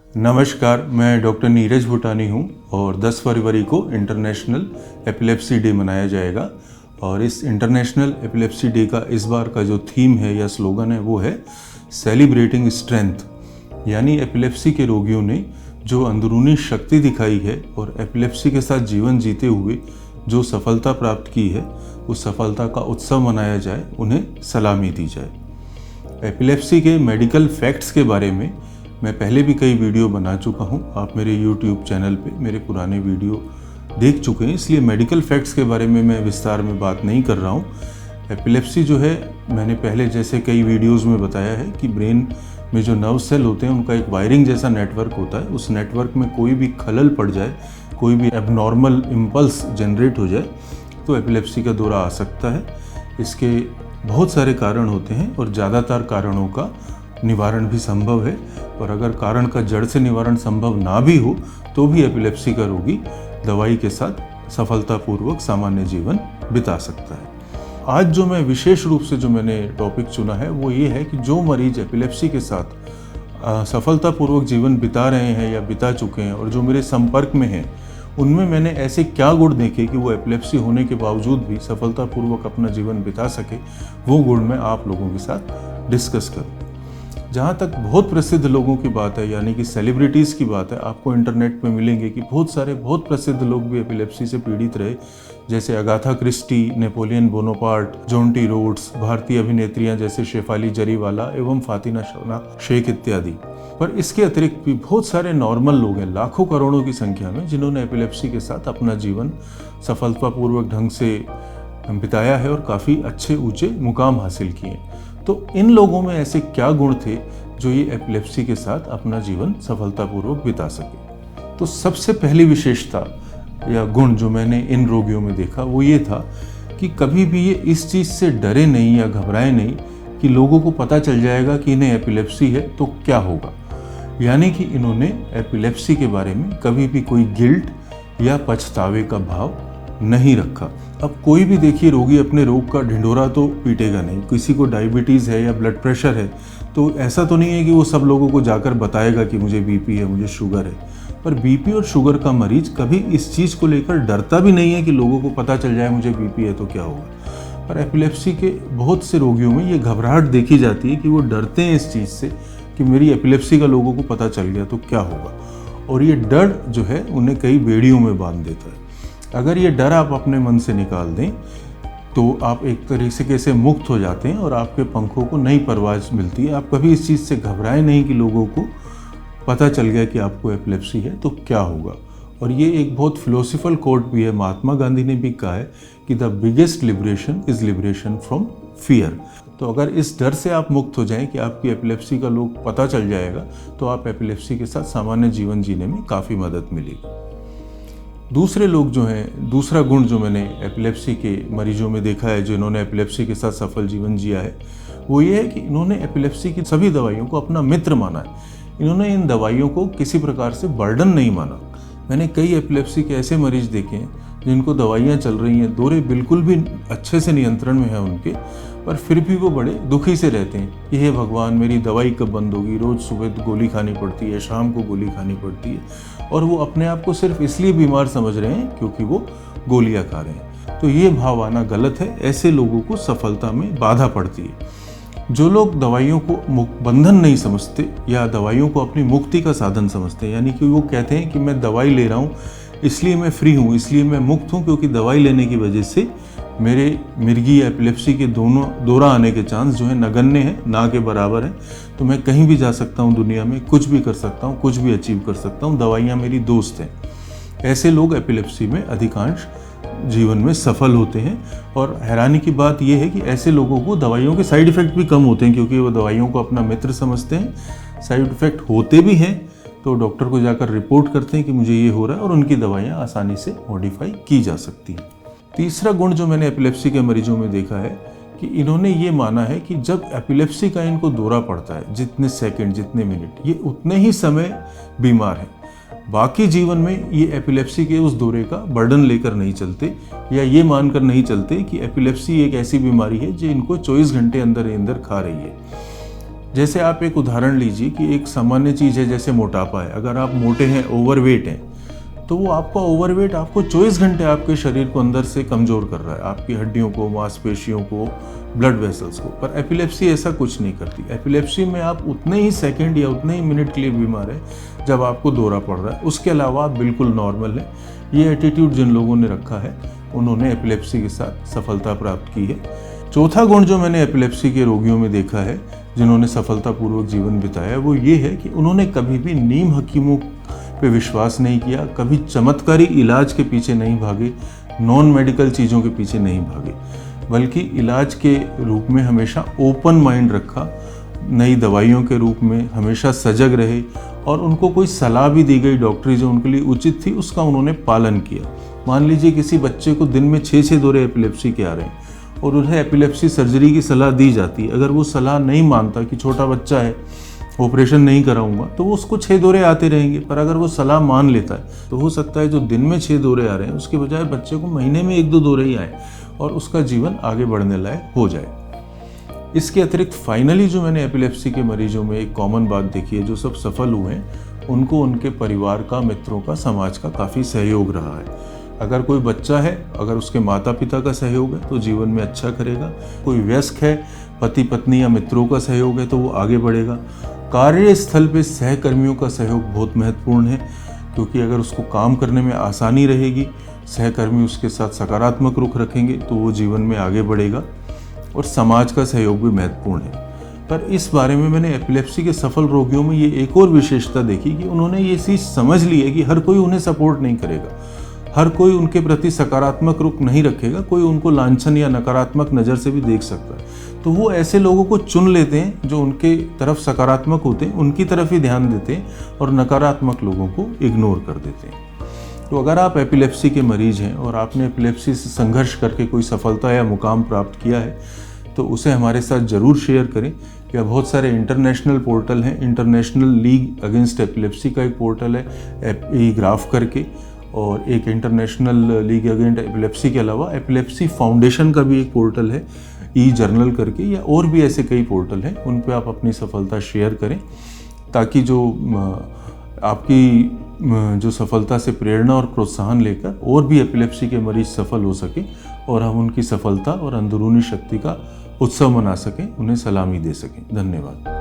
नमस्कार, मैं डॉक्टर नीरज भूटानी हूँ और 10 फरवरी को इंटरनेशनल एपिलेप्सी डे मनाया जाएगा। और इस इंटरनेशनल एपिलेप्सी डे का इस बार का जो थीम है या स्लोगन है वो है सेलिब्रेटिंग स्ट्रेंथ, यानी एपिलेप्सी के रोगियों ने जो अंदरूनी शक्ति दिखाई है और एपिलेप्सी के साथ जीवन जीते हुए जो सफलता प्राप्त की है, उस सफलता का उत्सव मनाया जाए, उन्हें सलामी दी जाए। एपिलेप्सी के मेडिकल फैक्ट्स के बारे में मैं पहले भी कई वीडियो बना चुका हूं। आप मेरे YouTube चैनल पे मेरे पुराने वीडियो देख चुके हैं, इसलिए मेडिकल फैक्ट्स के बारे में मैं विस्तार में बात नहीं कर रहा हूं। एपिलेप्सी जो है, मैंने पहले जैसे कई वीडियोस में बताया है कि ब्रेन में जो नर्व सेल होते हैं उनका एक वायरिंग जैसा नेटवर्क होता है। उस नेटवर्क में कोई भी खलल पड़ जाए, कोई भी एबनॉर्मल इम्पल्स जनरेट हो जाए तो एपिलेप्सी का दौरा आ सकता है। इसके बहुत सारे कारण होते हैं और ज़्यादातर कारणों का निवारण भी संभव है। और अगर कारण का जड़ से निवारण संभव ना भी हो तो भी एपिलेप्सी का रोगी दवाई के साथ सफलतापूर्वक सामान्य जीवन बिता सकता है। आज जो मैं विशेष रूप से जो मैंने टॉपिक चुना है वो ये है कि जो मरीज एपिलेप्सी के साथ सफलतापूर्वक जीवन बिता रहे हैं या बिता चुके हैं और जो मेरे संपर्क में हैं, उनमें मैंने ऐसे क्या गुण देखे कि वो एपिलेप्सी होने के बावजूद भी सफलतापूर्वक अपना जीवन बिता सके, वो गुण मैं आप लोगों के साथ डिस्कस करूँ। जहाँ तक बहुत प्रसिद्ध लोगों की बात है, यानी कि सेलिब्रिटीज़ की बात है, आपको इंटरनेट पे मिलेंगे कि बहुत प्रसिद्ध लोग भी एपिलेप्सी से पीड़ित रहे, जैसे Agatha Christie, Napoleon Bonaparte, John T Rhodes, भारतीय अभिनेत्रियां जैसे शेफाली जरीवाला एवं फातिमा शेख इत्यादि। पर इसके अतिरिक्त भी बहुत सारे नॉर्मल लोग हैं, लाखों करोड़ों की संख्या में, जिन्होंने एपिलेप्सी के साथ अपना जीवन सफलतापूर्वक ढंग से बिताया है और काफ़ी अच्छे ऊंचे मुकाम हासिल किए। तो इन लोगों में ऐसे क्या गुण थे जो ये एपिलेप्सी के साथ अपना जीवन सफलतापूर्वक बिता सके। तो सबसे पहली विशेषता या गुण जो मैंने इन रोगियों में देखा वो ये था कि कभी भी ये इस चीज़ से डरे नहीं या घबराए नहीं कि लोगों को पता चल जाएगा कि इन्हें एपिलेप्सी है तो क्या होगा। यानी कि इन्होंने एपिलेप्सी के बारे में कभी भी कोई गिल्ट या पछतावे का भाव नहीं रखा। अब कोई भी देखिए रोगी अपने रोग का ढिंढोरा तो पीटेगा नहीं। किसी को डायबिटीज़ है या ब्लड प्रेशर है तो ऐसा तो नहीं है कि वो सब लोगों को जाकर बताएगा कि मुझे बीपी है, मुझे शुगर है। पर बीपी और शुगर का मरीज कभी इस चीज़ को लेकर डरता भी नहीं है कि लोगों को पता चल जाए मुझे बीपी है तो क्या होगा। पर एपिलेप्सी के बहुत से रोगियों में ये घबराहट देखी जाती है कि वो डरते हैं इस चीज़ से कि मेरी एपिलेप्सी का लोगों को पता चल गया तो क्या होगा। और ये डर जो है उन्हें कई बेड़ियों में बांध देता है। अगर ये डर आप अपने मन से निकाल दें तो आप एक तरीके से मुक्त हो जाते हैं और आपके पंखों को नई परवाज़ मिलती है। आप कभी इस चीज़ से घबराएं नहीं कि लोगों को पता चल गया कि आपको एपिलेप्सी है तो क्या होगा। और ये एक बहुत फिलोसफल कोट भी है, महात्मा गांधी ने भी कहा है कि the biggest liberation is liberation from fear. तो अगर इस डर से आप मुक्त हो जाएं कि आपकी एपिलेप्सी का लोग पता चल जाएगा तो आप एपिलेप्सी के साथ सामान्य जीवन जीने में काफ़ी मदद मिलेगी। दूसरे लोग जो हैं, दूसरा गुण जो मैंने एपिलेप्सी के मरीजों में देखा है जिन्होंने एपिलेप्सी के साथ सफल जीवन जिया है, वो ये है कि इन्होंने एपिलेप्सी की सभी दवाइयों को अपना मित्र माना है। इन्होंने इन दवाइयों को किसी प्रकार से बर्डन नहीं माना। मैंने कई एपिलेप्सी के ऐसे मरीज देखे हैं जिनको दवाइयाँ चल रही हैं, दौरे बिल्कुल भी अच्छे से नियंत्रण में है उनके, पर फिर भी वो बड़े दुखी से रहते हैं कि हे भगवान मेरी दवाई कब बंद होगी, रोज़ सुबह गोली खानी पड़ती है, शाम को गोली खानी पड़ती है। और वो अपने आप को सिर्फ इसलिए बीमार समझ रहे हैं क्योंकि वो गोलियां खा रहे हैं। तो ये भाव आना गलत है। ऐसे लोगों को सफलता में बाधा पड़ती है। जो लोग दवाइयों को बंधन नहीं समझते या दवाइयों को अपनी मुक्ति का साधन समझते हैं, यानी कि वो कहते हैं कि मैं दवाई ले रहा हूँ इसलिए मैं फ्री हूँ, इसलिए मैं मुक्त हूँ, क्योंकि दवाई लेने की वजह से मेरे मिर्गी या एपिलेप्सी के दोनों दौरा आने के चांस जो है नगण्य है, ना के बराबर है। तो मैं कहीं भी जा सकता हूँ दुनिया में, कुछ भी कर सकता हूँ, कुछ भी अचीव कर सकता हूँ, दवाइयाँ मेरी दोस्त हैं। ऐसे लोग एपिलेप्सी में अधिकांश जीवन में सफल होते हैं। और हैरानी की बात यह है कि ऐसे लोगों को दवाइयों के साइड इफ़ेक्ट भी कम होते हैं, क्योंकि वो दवाइयों को अपना मित्र समझते हैं। साइड इफ़ेक्ट होते भी हैं तो डॉक्टर को जाकर रिपोर्ट करते हैं कि मुझे ये हो रहा है और उनकी दवाइयाँ आसानी से मॉडिफाई की जा सकती हैं। तीसरा गुण जो मैंने एपिलेप्सी के मरीजों में देखा है कि इन्होंने ये माना है कि जब एपिलेप्सी का इनको दौरा पड़ता है, जितने सेकंड, जितने मिनट, ये उतने ही समय बीमार हैं। बाकी जीवन में ये एपिलेप्सी के उस दौरे का बर्डन लेकर नहीं चलते या ये मानकर नहीं चलते कि एपिलेप्सी एक ऐसी बीमारी है जो इनको 24 घंटे अंदर ही अंदर खा रही है। जैसे आप एक उदाहरण लीजिए कि एक सामान्य चीज़ है जैसे मोटापा है। अगर आप मोटे हैं, ओवरवेट हैं, तो वो आपका ओवरवेट आपको 24 घंटे आपके शरीर को अंदर से कमज़ोर कर रहा है, आपकी हड्डियों को, मांसपेशियों को, ब्लड वेसल्स को। पर एपिलेप्सी ऐसा कुछ नहीं करती। एपिलेप्सी में आप उतने ही सेकंड या उतने ही मिनट के लिए बीमार है जब आपको दौरा पड़ रहा है, उसके अलावा आप बिल्कुल नॉर्मल है। ये एटीट्यूड जिन लोगों ने रखा है उन्होंने एपिलेप्सी के साथ सफलता प्राप्त की है। चौथा गुण जो मैंने एपिलेप्सी के रोगियों में देखा है जिन्होंने सफलतापूर्वक जीवन बिताया, वो ये है कि उन्होंने कभी भी नीम हकीमों पे विश्वास नहीं किया, कभी चमत्कारी इलाज के पीछे नहीं भागे, नॉन मेडिकल चीज़ों के पीछे नहीं भागे, बल्कि इलाज के रूप में हमेशा ओपन माइंड रखा, नई दवाइयों के रूप में हमेशा सजग रहे, और उनको कोई सलाह भी दी गई डॉक्टरी जो उनके लिए उचित थी उसका उन्होंने पालन किया। मान लीजिए किसी बच्चे को दिन में 6 दौरे एपिलेप्सी के आ रहे हैं और उन्हें एपिलेप्सी सर्जरी की सलाह दी जाती है। अगर वो सलाह नहीं मानता कि छोटा बच्चा है, ऑपरेशन नहीं कराऊंगा, तो वो उसको 6 दौरे आते रहेंगे। पर अगर वो सलाह मान लेता है तो हो सकता है जो दिन में 6 दौरे आ रहे हैं उसके बजाय बच्चे को महीने में 1-2 दौरे ही आए और उसका जीवन आगे बढ़ने लायक हो जाए। इसके अतिरिक्त फाइनली जो मैंने एपिलेप्सी के मरीजों में एक कॉमन बात देखी है, जो सब सफल हुए हैं उनको उनके परिवार का, मित्रों का, समाज का काफ़ी सहयोग रहा है। अगर कोई बच्चा है, अगर उसके माता पिता का सहयोग है तो जीवन में अच्छा करेगा। कोई वयस्क है, पति पत्नी या मित्रों का सहयोग है तो वो आगे बढ़ेगा। कार्यस्थल पे सहकर्मियों का सहयोग बहुत महत्वपूर्ण है, क्योंकि अगर उसको काम करने में आसानी रहेगी, सहकर्मी उसके साथ सकारात्मक रुख रखेंगे तो वो जीवन में आगे बढ़ेगा। और समाज का सहयोग भी महत्वपूर्ण है। पर इस बारे में मैंने एपिलेप्सी के सफल रोगियों में ये एक और विशेषता देखी कि उन्होंने ये चीज़ समझ ली है कि हर कोई उन्हें सपोर्ट नहीं करेगा, हर कोई उनके प्रति सकारात्मक रुख नहीं रखेगा, कोई उनको लांछन या नकारात्मक नज़र से भी देख सकता है। तो वो ऐसे लोगों को चुन लेते हैं जो उनके तरफ सकारात्मक होते हैं, उनकी तरफ ही ध्यान देते हैं और नकारात्मक लोगों को इग्नोर कर देते हैं। तो अगर आप एपिलेप्सी के मरीज हैं और आपने एपिलेप्सी से संघर्ष करके कोई सफलता या मुकाम प्राप्त किया है तो उसे हमारे साथ ज़रूर शेयर करें। या बहुत सारे इंटरनेशनल पोर्टल हैं, इंटरनेशनल लीग अगेंस्ट एपिलेप्सी का एक पोर्टल है ई ग्राफ करके, और एक इंटरनेशनल लीग अगेंस्ट एपिलेप्सी के अलावा एपिलेप्सी फाउंडेशन का भी एक पोर्टल है ई जर्नल करके, या और भी ऐसे कई पोर्टल हैं, उन पे आप अपनी सफलता शेयर करें ताकि जो आपकी जो सफलता से प्रेरणा और प्रोत्साहन लेकर और भी एपिलेप्सी के मरीज सफल हो सके और हम उनकी सफलता और अंदरूनी शक्ति का उत्सव मना सकें, उन्हें सलामी दे सकें। धन्यवाद।